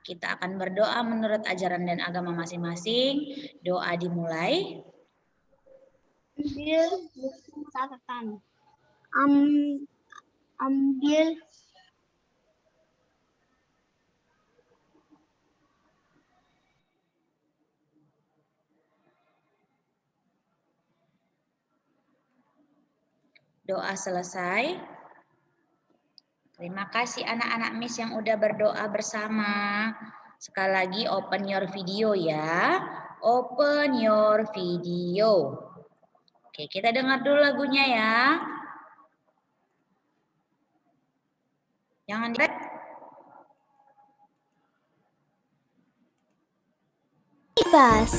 Kita akan berdoa menurut ajaran dan agama masing-masing. Doa dimulai. Ambil buku catatan. Ambil Doa selesai. Terima kasih anak-anak Miss yang udah berdoa bersama. Sekali lagi open your video ya. Open your video. Oke, kita dengar dulu lagunya ya. Jangan di bebas.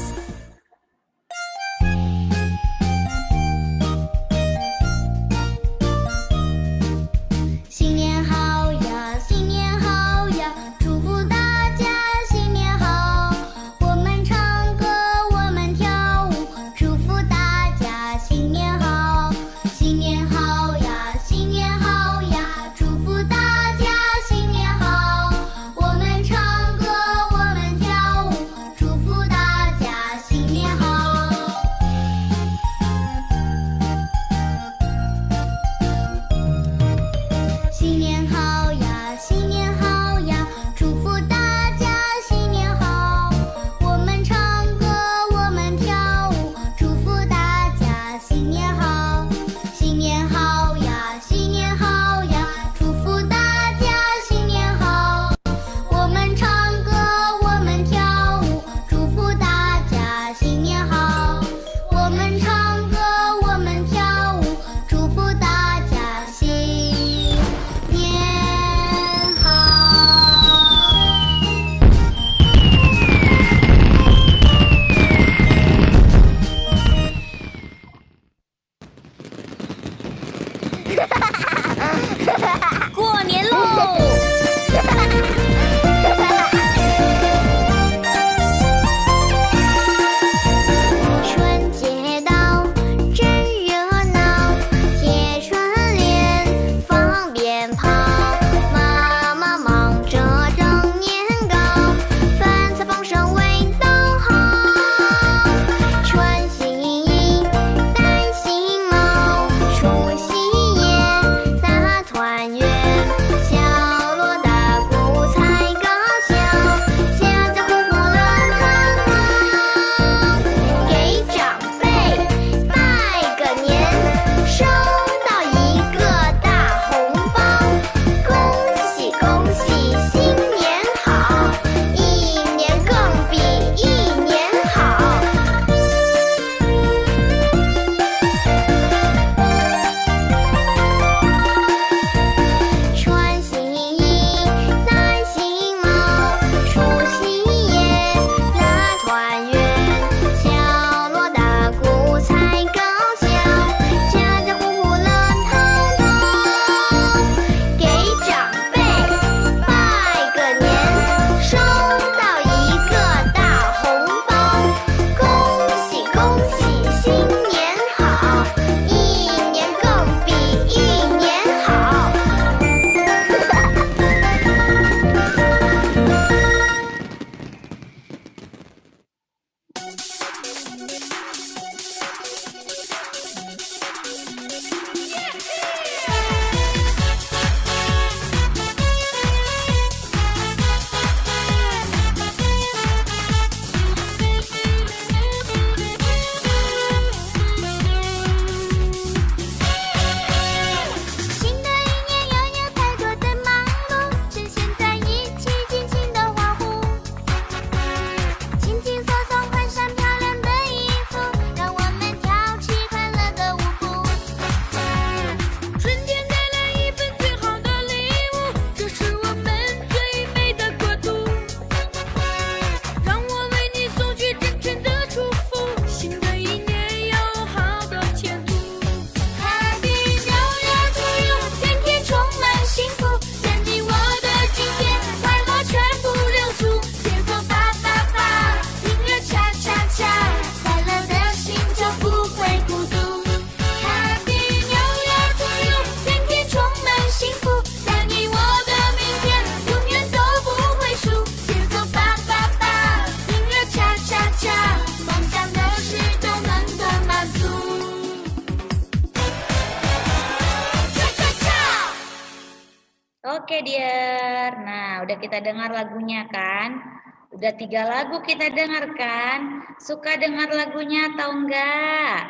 Oke, dear. Nah, udah kita dengar lagunya kan? Udah 3 lagu kita dengarkan. Suka dengar lagunya atau enggak?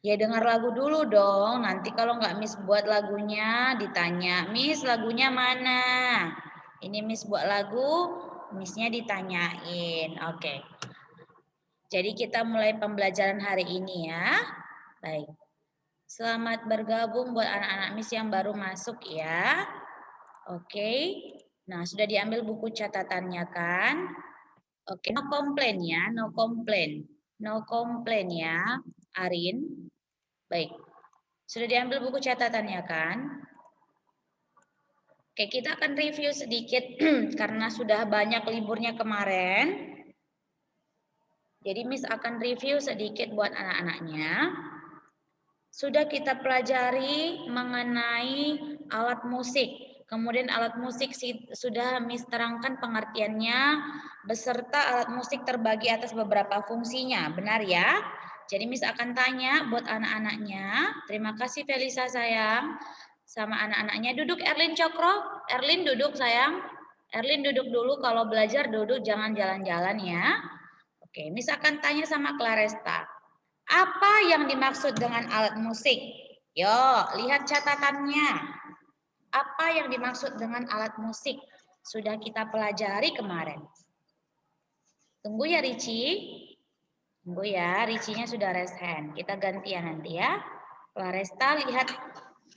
Ya dengar lagu dulu dong. Nanti kalau nggak Miss buat lagunya, ditanya, Miss lagunya mana? Ini Miss buat lagu, Missnya ditanyain. Oke. Jadi kita mulai pembelajaran hari ini ya. Baik. Selamat bergabung buat anak-anak Miss yang baru masuk ya. Oke. Nah, sudah diambil buku catatannya kan? Oke, no complain ya, no complain. No complain ya, Arin. Baik. Sudah diambil buku catatannya kan? Oke, kita akan review sedikit karena sudah banyak liburnya kemarin. Jadi Miss akan review sedikit buat anak-anaknya. Sudah kita pelajari mengenai alat musik. Kemudian alat musik sudah Miss terangkan pengertiannya beserta alat musik terbagi atas beberapa fungsinya. Benar ya? Jadi Miss akan tanya buat anak-anaknya. Terima kasih Felisa sayang. Sama anak-anaknya. Duduk Erlin Cokro. Erlin duduk sayang. Erlin duduk dulu. Kalau belajar duduk, jangan jalan-jalan ya. Oke, Miss akan tanya sama Claresta. Apa yang dimaksud dengan alat musik? Yo, lihat catatannya. Apa yang dimaksud dengan alat musik? Sudah kita pelajari kemarin. Tunggu ya Ricci. Tunggu ya, Ricci-nya sudah raise hand. Kita gantian nanti ya. Claresta lihat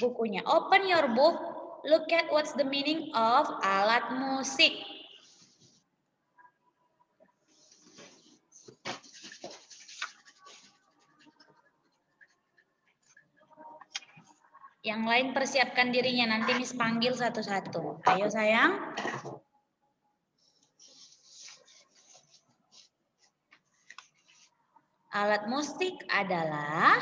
bukunya. Open your book. Look at what's the meaning of alat musik. Yang lain persiapkan dirinya, nanti Miss panggil satu-satu. Ayo sayang. Alat musik adalah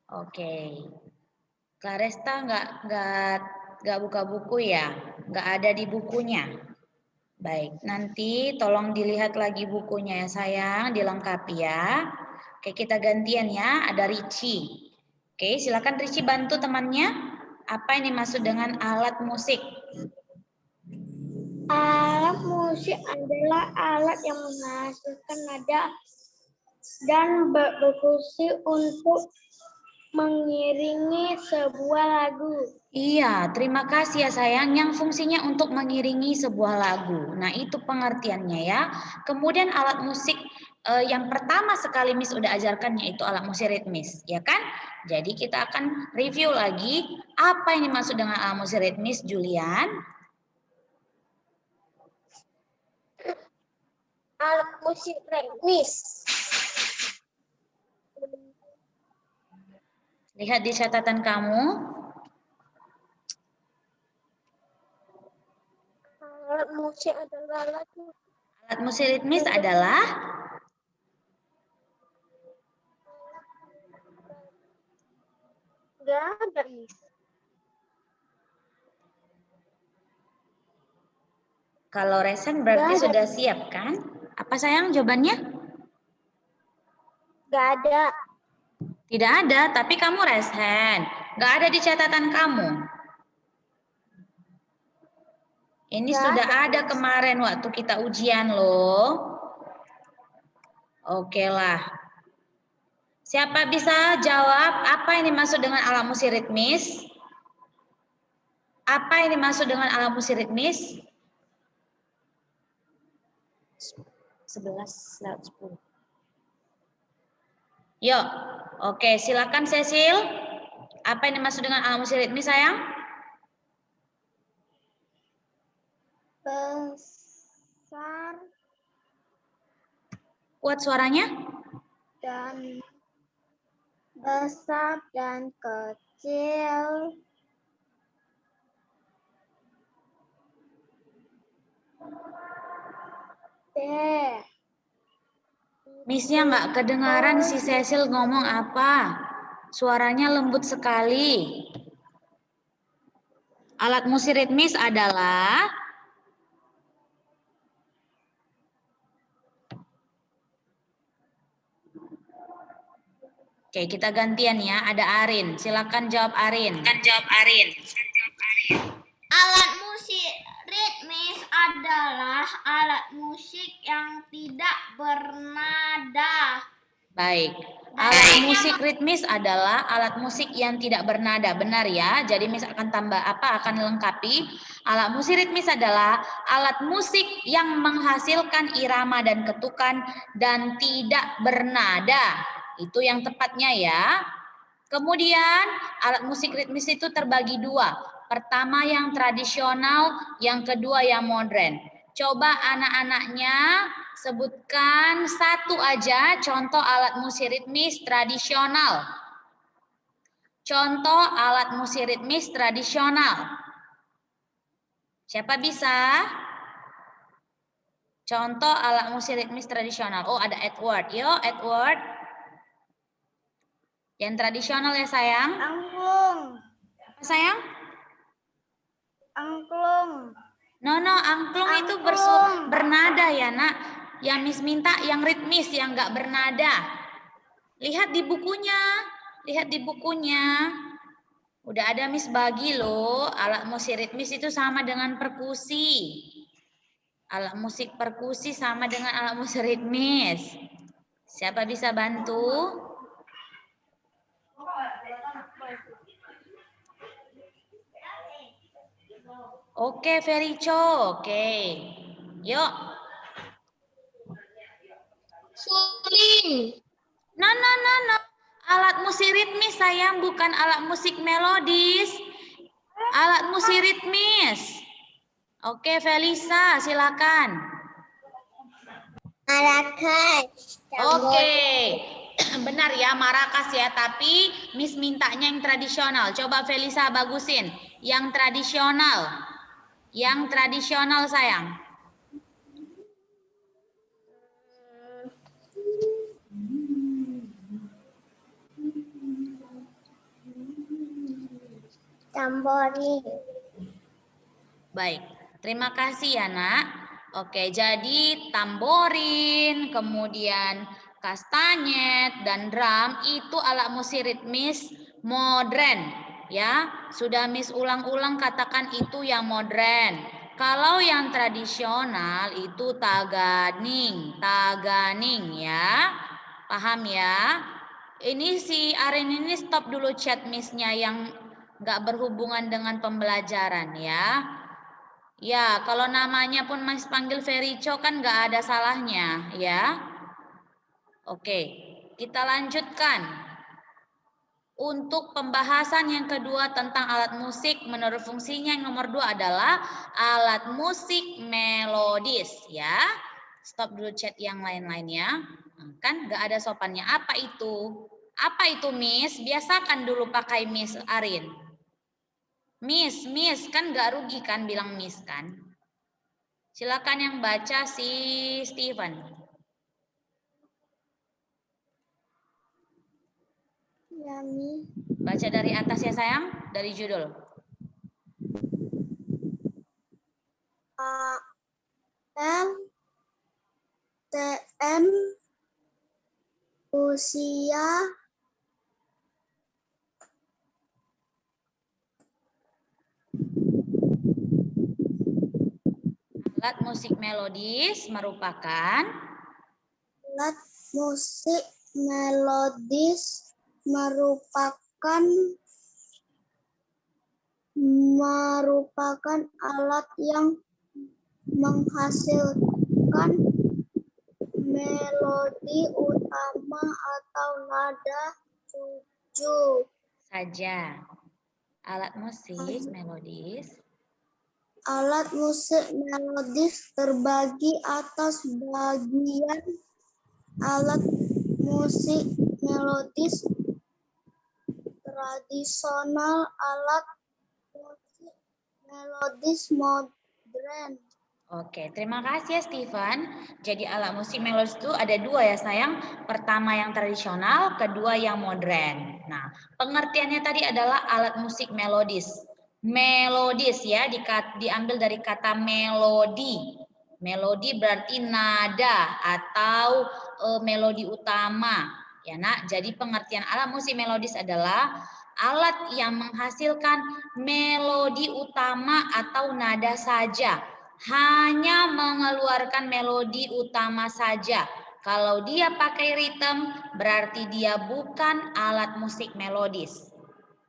Oke. Claresta nggak buka buku ya? Nggak ada di bukunya. Baik, nanti tolong dilihat lagi bukunya ya sayang, dilengkapi ya. Oke, kita gantian ya, ada Ricci. Oke, silakan Ricci bantu temannya. Apa yang dimaksud dengan alat musik? Alat musik adalah alat yang menghasilkan nada dan berfungsi untuk mengiringi sebuah lagu. Iya, terima kasih ya sayang. Yang fungsinya untuk mengiringi sebuah lagu. Nah, itu pengertiannya ya. Kemudian alat musik yang pertama sekali Miss udah ajarkan yaitu alat musik ritmis, ya kan? Jadi kita akan review lagi apa yang dimaksud dengan alat musik ritmis, Julian. Alat musik ritmis. Lihat di catatan kamu. Alat musik adalah lagu. Alat musik ritmis adalah Enggak ada, Miss. kalau resen berarti sudah siap kan? Apa sayang jawabannya? Enggak ada. Tidak ada, tapi kamu raise hand. Nggak ada di catatan kamu. Ini Nggak sudah ada, ada kemarin waktu kita ujian loh. Oke lah. Siapa bisa jawab apa yang dimaksud dengan alat musik ritmis? Apa yang dimaksud dengan alat musik ritmis? 11:10. Yuk, oke, silakan Cecil. Apa yang dimaksud dengan alat musik ritmis, sayang? Besar Kuat suaranya? dan besar dan kecil. Miss-nya nggak kedengaran si Cecil ngomong apa. Suaranya lembut sekali. Alat musik ritmis adalah Oke, kita gantian ya. Ada Arin. Silakan jawab Arin. Alat musik ritmis adalah alat musik yang tidak bernada. Baik. Alat musik ritmis adalah alat musik yang tidak bernada. Benar ya? Jadi Miss akan tambah apa? Akan lengkapi. Alat musik ritmis adalah alat musik yang menghasilkan irama dan ketukan dan tidak bernada. Itu yang tepatnya ya. Kemudian alat musik ritmis itu terbagi dua. Pertama yang tradisional, yang kedua yang modern. Coba anak-anaknya sebutkan satu aja contoh alat musik ritmis tradisional. Contoh alat musik ritmis tradisional. Siapa bisa? Contoh alat musik ritmis tradisional. Oh, ada Edward. Yo, Edward. Yang tradisional ya, sayang? Angklung. Apa, sayang? Angklung. No, angklung itu bernada ya, nak. Yang Miss minta yang ritmis, yang nggak bernada. Lihat di bukunya. Udah ada Miss bagi loh. Alat musik ritmis itu sama dengan perkusi. Alat musik perkusi sama dengan alat musik ritmis. Siapa bisa bantu? Oke, Ferico. Oke. Yuk. Suling. No. Alat musik ritmis, sayang, bukan alat musik melodis. Alat musik ritmis. Oke, Felisa, silakan. Marakas. Oke. Benar ya, marakas ya, tapi Miss mintanya yang tradisional. Coba Felisa bagusin. Yang tradisional. Yang tradisional, sayang. Tamborin. Baik, terima kasih ya, nak. Oke, jadi tamborin, kemudian kastanyet dan drum itu alat musik ritmis modern, ya. Sudah Miss ulang-ulang katakan itu yang modern. Kalau yang tradisional itu taganing ya. Paham ya? Ini si Arin ini stop dulu chat Miss-nya yang nggak berhubungan dengan pembelajaran ya. Ya, kalau namanya pun Mas panggil Ferico kan nggak ada salahnya, ya. Oke, kita lanjutkan. Untuk pembahasan yang kedua tentang alat musik, menurut fungsinya yang nomor 2 adalah alat musik melodis, ya. Stop dulu chat yang lain-lainnya. Kan nggak ada sopannya. Apa itu? Apa itu, Miss? Biasakan dulu pakai Miss Arin. Miss, kan nggak rugi kan bilang Miss kan? Silakan yang baca si Steven. Ya, Mi. Baca dari atas ya, sayang, dari judul. A L T M usia Alat musik melodis merupakan alat musik melodis merupakan alat yang menghasilkan melodi utama atau nada tujuh. saja. Alat musik melodis. Alat musik melodis terbagi atas bagian alat musik melodis tradisional, alat musik melodis modern. Oke, terima kasih ya Steven. Jadi alat musik melodis itu ada 2 ya, sayang. Pertama yang tradisional, kedua yang modern. Nah, pengertiannya tadi adalah alat musik melodis. Melodis ya, diambil dari kata melodi. Melodi berarti nada atau melodi utama. Ya nak, jadi pengertian alat musik melodis adalah alat yang menghasilkan melodi utama atau nada saja. Hanya mengeluarkan melodi utama saja. Kalau dia pakai ritme, berarti dia bukan alat musik melodis.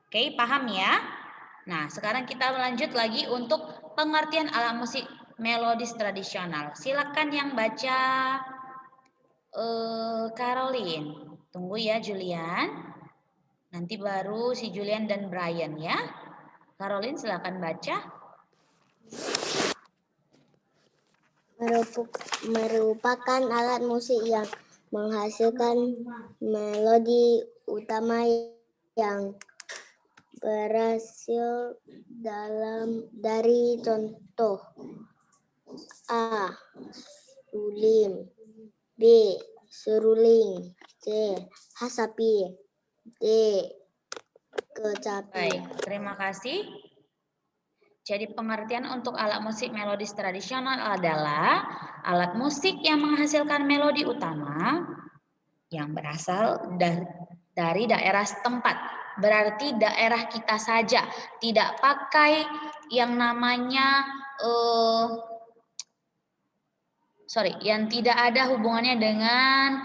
Oke, paham ya? Nah, sekarang kita lanjut lagi untuk pengertian alat musik melodis tradisional. Silakan yang baca Caroline. Tunggu ya Julian. Nanti baru si Julian dan Brian ya. Caroline silakan baca. Merupakan alat musik yang menghasilkan melodi utama yang berhasil dari contoh A. Sulim, B. Seruling, C. Hasapi, D. Kecapi. Baik, terima kasih. Jadi pengertian untuk alat musik melodis tradisional adalah alat musik yang menghasilkan melodi utama yang berasal dari daerah setempat. Berarti daerah kita saja, tidak pakai yang namanya yang tidak ada hubungannya dengan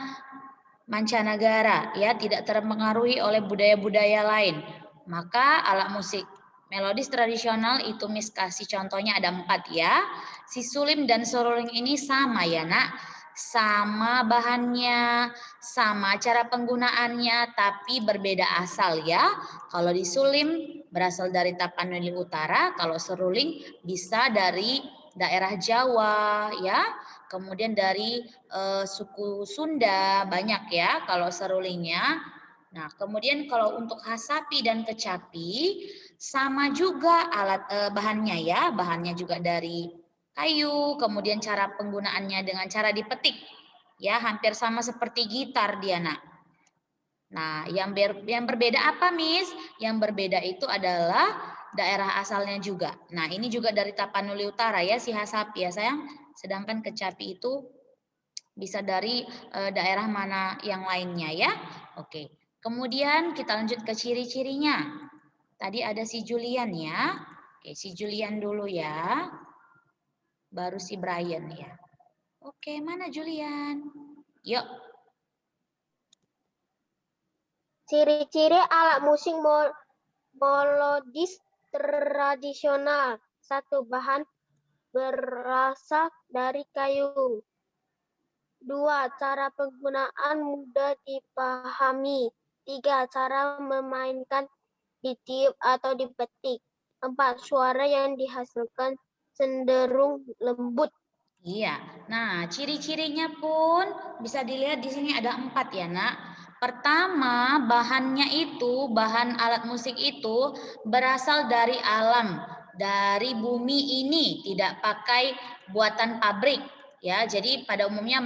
mancanegara, ya, tidak terpengaruhi oleh budaya-budaya lain. Maka alat musik melodis tradisional itu Miss kasih contohnya ada 4 ya. Si sulim dan seruling ini sama ya nak, sama bahannya, sama cara penggunaannya, tapi berbeda asal ya. Kalau di sulim berasal dari Tapanuli Utara, kalau seruling bisa dari daerah Jawa ya. Kemudian dari suku Sunda banyak ya kalau serulingnya. Nah, kemudian kalau untuk hasapi dan kecapi sama juga alat bahannya ya, bahannya juga dari kayu, kemudian cara penggunaannya dengan cara dipetik. Ya, hampir sama seperti gitar dia, Nak. Nah, yang berbeda apa, Miss? Yang berbeda itu adalah daerah asalnya juga. Nah, ini juga dari Tapanuli Utara ya, si hasapi ya, sayang. Sedangkan kecapi itu bisa dari daerah mana yang lainnya ya. Oke. Kemudian kita lanjut ke ciri-cirinya. Tadi ada si Julian ya. Oke, si Julian dulu ya. Baru si Brian ya. Oke, mana Julian? Yuk. Ciri-ciri alat musik melodis tradisional. 1. Bahan berasal dari kayu. 2. Cara penggunaan mudah dipahami. 3. Cara memainkan ditiup atau dipetik. 4. Suara yang dihasilkan cenderung lembut. Iya. Nah, ciri-cirinya pun bisa dilihat di sini ada 4 ya, Nak. Pertama, bahannya itu, bahan alat musik itu berasal dari alam, dari bumi ini, tidak pakai buatan pabrik. Ya, jadi pada umumnya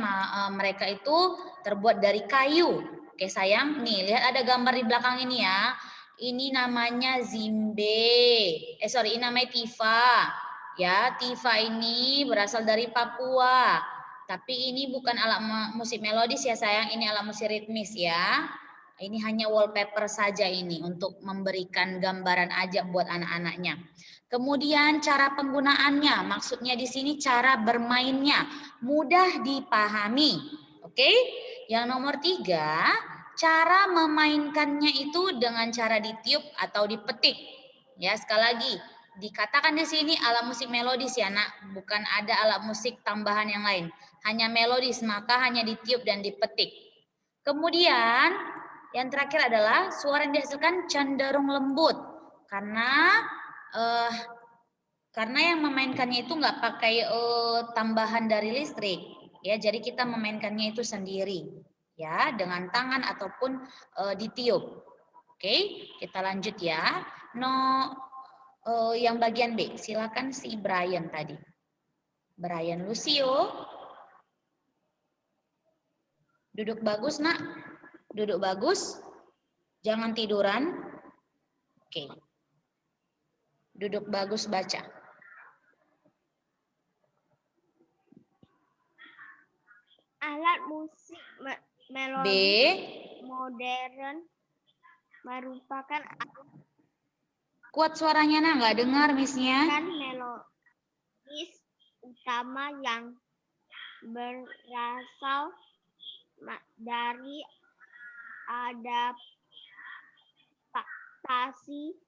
mereka itu terbuat dari kayu. Oke sayang, nih lihat ada gambar di belakang ini ya. Ini namanya zimbe. Ini namanya tifa. Ya, tifa ini berasal dari Papua. Tapi ini bukan alat musik melodis ya sayang, ini alat musik ritmis ya. Ini hanya wallpaper saja ini untuk memberikan gambaran aja buat anak-anaknya. Kemudian cara penggunaannya, maksudnya di sini cara bermainnya mudah dipahami. Oke? Yang nomor 3, cara memainkannya itu dengan cara ditiup atau dipetik. Ya, sekali lagi dikatakan di sini alat musik melodis ya nak, bukan ada alat musik tambahan yang lain. Hanya melodis, maka hanya ditiup dan dipetik. Kemudian yang terakhir adalah suara yang dihasilkan cenderung lembut karena yang memainkannya itu nggak pakai tambahan dari listrik ya, jadi kita memainkannya itu sendiri ya dengan tangan ataupun ditiup. Oke, kita lanjut ya. Yang bagian B, silakan si Brian tadi. Brian Lucio. Duduk bagus, Nak. Duduk bagus. Jangan tiduran. Oke. Duduk bagus baca. Alat musik B. melodi modern merupakan Kuat suaranya nak, nggak dengar Miss-nya. alat melodis utama yang berasal dari adaptasi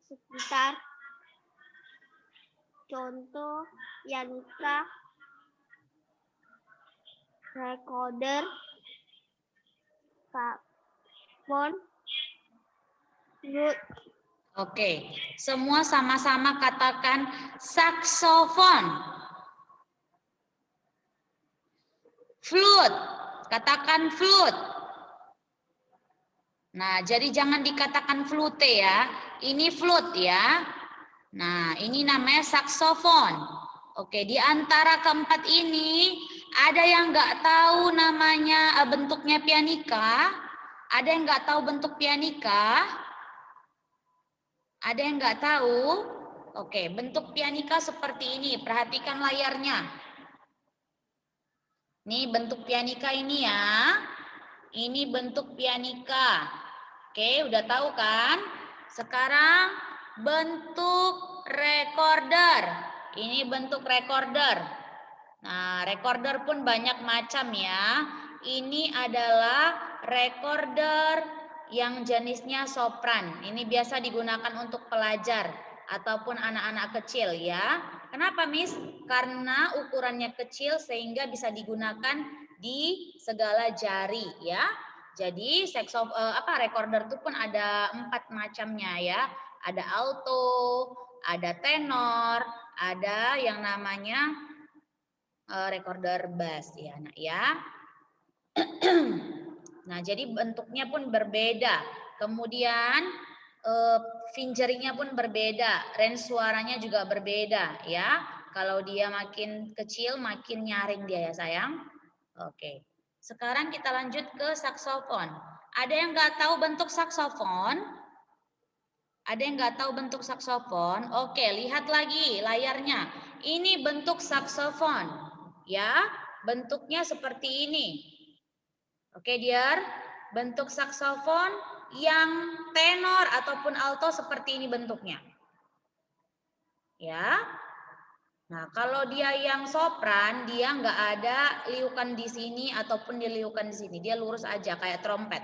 sekitar. Contoh pianika, recorder, saxophone, flute. Oke, semua sama-sama katakan saksofon. Flute, katakan flute. Nah, jadi jangan dikatakan flute ya. Ini flute ya. Nah, ini namanya saksofon. Oke, di antara keempat ini ada yang nggak tahu namanya bentuknya pianika? Ada yang nggak tahu bentuk pianika? Ada yang nggak tahu? Oke, bentuk pianika seperti ini. Perhatikan layarnya. Nih bentuk pianika ini ya. Ini bentuk pianika. Oke, udah tahu kan? Sekarang bentuk recorder. Ini bentuk recorder. Nah, recorder pun banyak macam ya. Ini adalah recorder yang jenisnya sopran. Ini biasa digunakan untuk pelajar ataupun anak-anak kecil ya. Kenapa Miss? Karena ukurannya kecil sehingga bisa digunakan di segala jari ya. Jadi recorder itu pun ada 4 macamnya ya. Ada alto, ada tenor, ada yang namanya recorder bass ya nak ya. Nah, jadi bentuknya pun berbeda. Kemudian fingeringnya pun berbeda, range suaranya juga berbeda ya. Kalau dia makin kecil makin nyaring dia ya sayang. Oke. Sekarang kita lanjut ke saksofon. Ada yang nggak tahu bentuk saksofon? Ada yang nggak tahu bentuk saksofon? Oke, lihat lagi layarnya. Ini bentuk saksofon. Ya, bentuknya seperti ini. Oke, dear. Bentuk saksofon yang tenor ataupun alto seperti ini bentuknya. Ya. Nah, kalau dia yang sopran, dia nggak ada liukan di sini ataupun diliukan di sini. Dia lurus aja kayak trompet.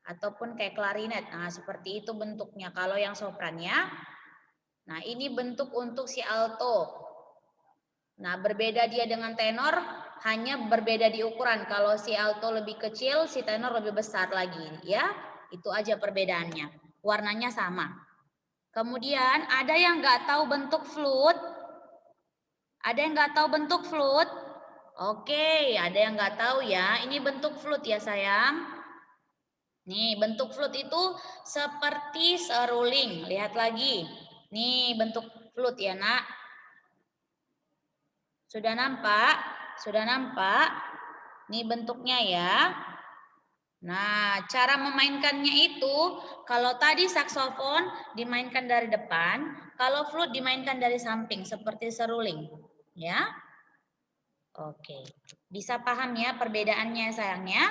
Ataupun kayak klarinet. Nah, seperti itu bentuknya kalau yang sopran ya. Nah, ini bentuk untuk si alto. Nah, berbeda dia dengan tenor, hanya berbeda di ukuran. Kalau si alto lebih kecil, si tenor lebih besar lagi ya. Itu aja perbedaannya. Warnanya sama. Kemudian ada yang nggak tahu bentuk flute? Ada yang nggak tahu bentuk flute? Oke, ada yang nggak tahu ya. Ini bentuk flute ya sayang. Nih, bentuk flute itu seperti seruling. Lihat lagi. Nih, bentuk flute ya nak. Sudah nampak? Sudah nampak? Ini bentuknya ya. Nah, cara memainkannya itu, kalau tadi saksofon dimainkan dari depan, kalau flute dimainkan dari samping seperti seruling, ya. Oke. Bisa paham ya perbedaannya sayangnya?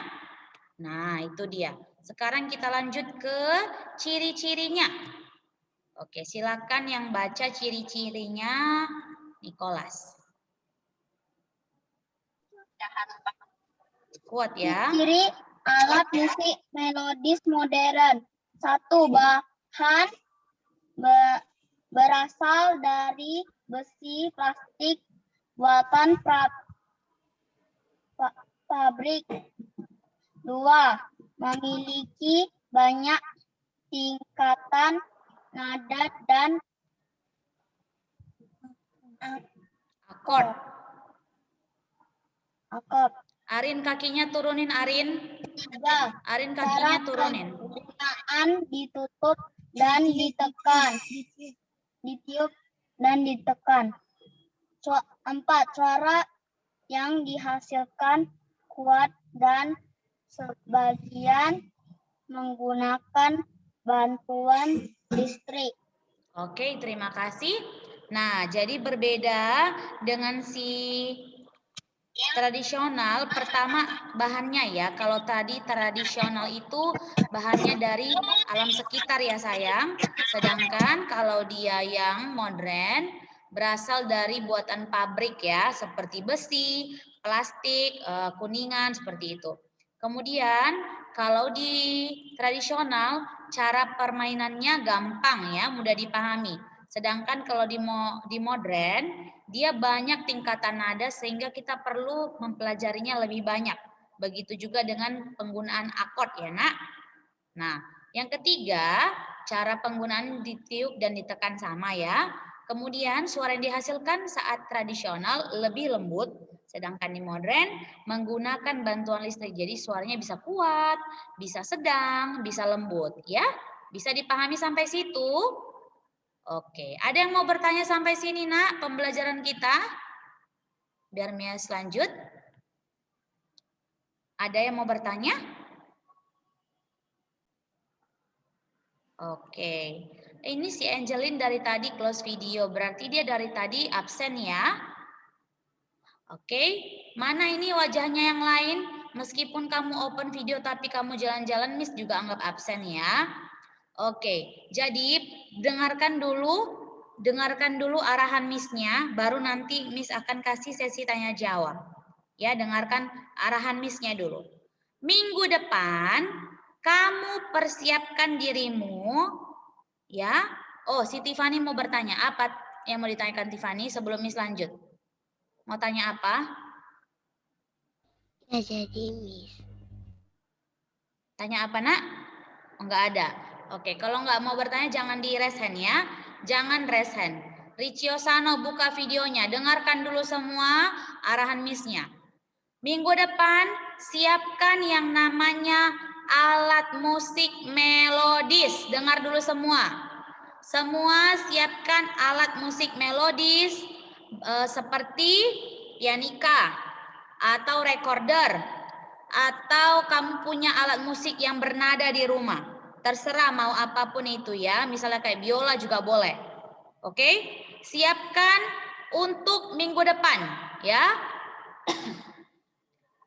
Nah, itu dia. Sekarang kita lanjut ke ciri-cirinya. Oke, silakan yang baca ciri-cirinya Nicholas. Kuat ya. Ciri alat musik melodis modern. 1. Bahan berasal dari besi plastik buatan pabrik. 2. Memiliki banyak tingkatan nada dan Akord. akord. Arin kakinya turunin Arin. 3. Arin kakinya turunin. Penggunaan ditutup dan ditekan. Ditiup dan ditekan. 4. Suara yang dihasilkan kuat dan sebagian menggunakan bantuan listrik. Oke, terima kasih. Nah, jadi berbeda dengan si tradisional, pertama bahannya ya. Kalau tadi tradisional itu bahannya dari alam sekitar ya sayang. Sedangkan kalau dia yang modern berasal dari buatan pabrik ya, seperti besi, plastik, kuningan seperti itu. Kemudian kalau di tradisional cara permainannya gampang ya, mudah dipahami. Sedangkan kalau di modern dia banyak tingkatan nada sehingga kita perlu mempelajarinya lebih banyak. Begitu juga dengan penggunaan akord ya nak. Nah, yang ketiga, cara penggunaan ditiup dan ditekan sama ya. Kemudian suara yang dihasilkan saat tradisional lebih lembut, sedangkan di modern menggunakan bantuan listrik. Jadi suaranya bisa kuat, bisa sedang, bisa lembut ya. Bisa dipahami sampai situ? Oke, ada yang mau bertanya sampai sini nak pembelajaran kita? Biar Mia selanjut. Ada yang mau bertanya? Oke, ini si Angelin dari tadi close video, berarti dia dari tadi absen ya. Oke, mana ini wajahnya yang lain? Meskipun kamu open video tapi kamu jalan-jalan, Miss juga anggap absen ya. Oke, jadi dengarkan dulu arahan Miss-nya, baru nanti Miss akan kasih sesi tanya jawab. Ya, dengarkan arahan Miss-nya dulu. Minggu depan kamu persiapkan dirimu ya. Oh, si Tiffany mau bertanya. Apa yang mau ditanyakan Tiffany sebelum Miss lanjut? Mau tanya apa? Ya jadi Miss. Tanya apa nak? Oh, enggak ada. Oke, kalau nggak mau bertanya jangan di raise hand ya. Jangan raise hand. Ricio Sano buka videonya. Dengarkan dulu semua arahan Miss-nya. Minggu depan siapkan yang namanya alat musik melodis. Dengar dulu semua. Semua siapkan alat musik melodis seperti pianika atau recorder atau kamu punya alat musik yang bernada di rumah. Terserah mau apapun itu ya, misalnya kayak biola juga boleh. Oke? Siapkan untuk minggu depan ya.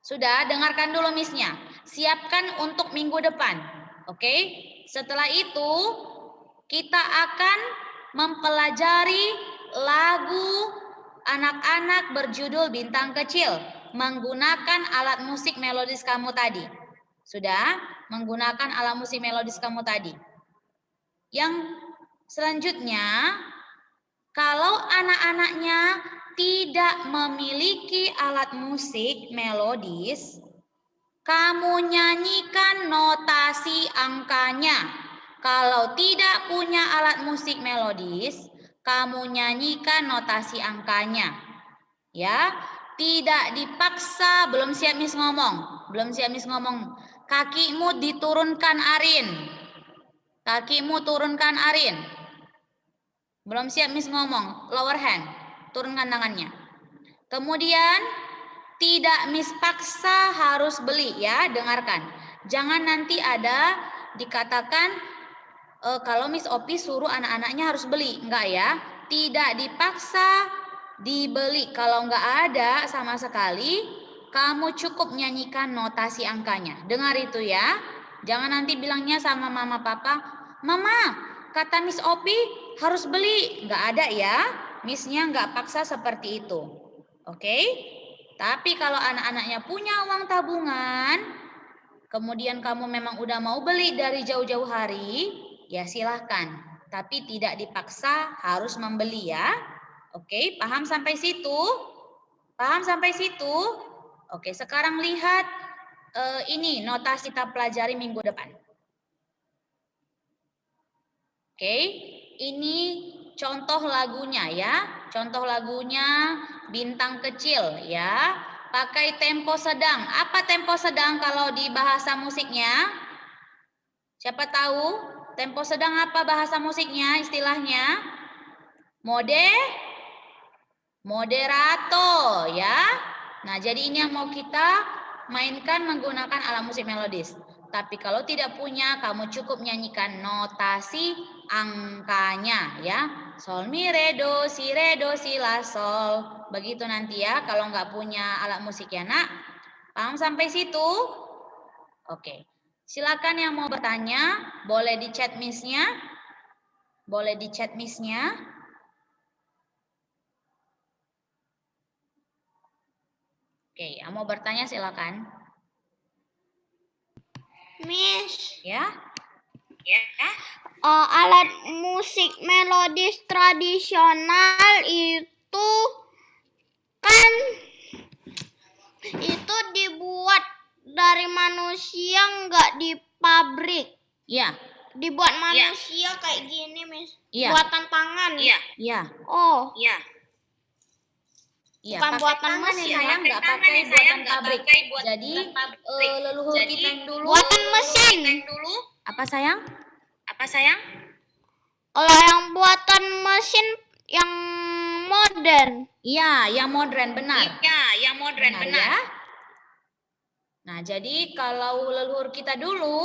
Sudah, dengarkan dulu Miss-nya. Siapkan untuk minggu depan. Oke? Setelah itu kita akan mempelajari lagu anak-anak berjudul Bintang Kecil menggunakan alat musik melodis kamu tadi. Sudah? Menggunakan alat musik melodis kamu tadi. Yang selanjutnya, kalau anak-anaknya tidak memiliki alat musik melodis, kamu nyanyikan notasi angkanya. Kalau tidak punya alat musik melodis, kamu nyanyikan notasi angkanya. Ya, tidak dipaksa. Belum siap Miss ngomong. Belum siap Miss ngomong. Kakimu diturunkan Arin. Kakimu turunkan Arin. Belum siap Miss ngomong. Lower hand. Turunkan tangannya. Kemudian tidak Miss paksa harus beli ya. Dengarkan. Jangan nanti ada dikatakan kalau Miss Opi suruh anak-anaknya harus beli. Enggak ya. Tidak dipaksa dibeli. Kalau enggak ada sama sekali, kamu cukup nyanyikan notasi angkanya. Dengar itu ya. Jangan nanti bilangnya sama mama papa, Mama, kata Miss Opi harus beli. Enggak ada ya. Miss-nya enggak paksa seperti itu. Oke? Tapi kalau anak-anaknya punya uang tabungan, kemudian kamu memang udah mau beli dari jauh-jauh hari, ya silahkan. Tapi tidak dipaksa harus membeli ya. Oke, paham sampai situ? Paham sampai situ? Oke, sekarang lihat ini notasi kita pelajari minggu depan. Oke, ini contoh lagunya ya. Contoh lagunya Bintang Kecil ya. Pakai tempo sedang. Apa tempo sedang kalau di bahasa musiknya? Siapa tahu? Tempo sedang apa bahasa musiknya istilahnya? Moderato ya. Nah, jadi ini yang mau kita mainkan menggunakan alat musik melodis. Tapi kalau tidak punya, kamu cukup nyanyikan notasi angkanya ya. Sol, mi, re, do, si, la, sol. Begitu nanti ya kalau nggak punya alat musik ya nak. Paham sampai situ? Oke. Silakan yang mau bertanya, boleh di chat miss-nya. Boleh di chat miss-nya. Oke, yang mau bertanya silakan. Miss, Ya. alat musik melodis tradisional itu kan itu dibuat dari manusia, nggak di pabrik. Iya. Dibuat manusia kayak gini, Miss. Iya. Buatan tangan. Iya. Oh, Iya. bukan pakai buatan tangan mesin. ya sayang, nggak pakai buatan pabrik. Jadi leluhur kita yang dulu. Buatan mesin. Apa sayang? Kalau yang buatan mesin yang modern. Iya, yang modern benar. Benar. Ya. Nah, jadi kalau leluhur kita dulu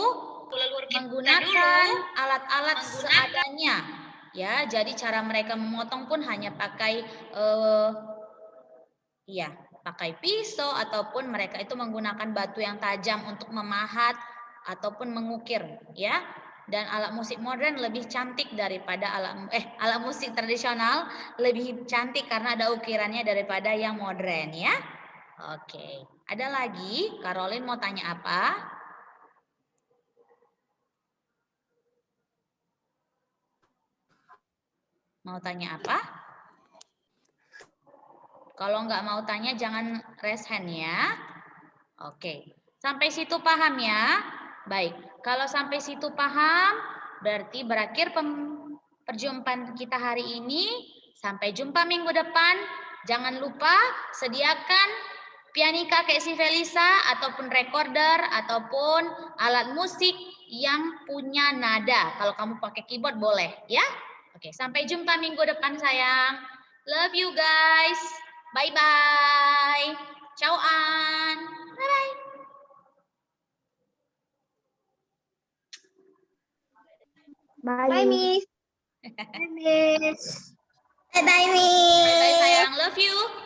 menggunakan alat-alat seadanya. Ya, jadi cara mereka memotong pun hanya pakai pakai pisau ataupun mereka itu menggunakan batu yang tajam untuk memahat ataupun mengukir, ya. Dan alat musik modern lebih cantik daripada alat musik tradisional lebih cantik karena ada ukirannya daripada yang modern, ya. Oke. Ada lagi? Caroline mau tanya apa? Mau tanya apa? Kalau nggak mau tanya jangan raise hand ya. Oke. Sampai situ paham ya? Baik. Kalau sampai situ paham, berarti berakhir perjumpaan kita hari ini. Sampai jumpa minggu depan. Jangan lupa sediakan pianika kayak si Felisa ataupun recorder ataupun alat musik yang punya nada. Kalau kamu pakai keyboard boleh ya. Oke, sampai jumpa minggu depan sayang. Love you guys. Bye-bye. Ciao An. Bye-bye. Bye, Miss. Bye, Miss. Bye-bye sayang. Love you.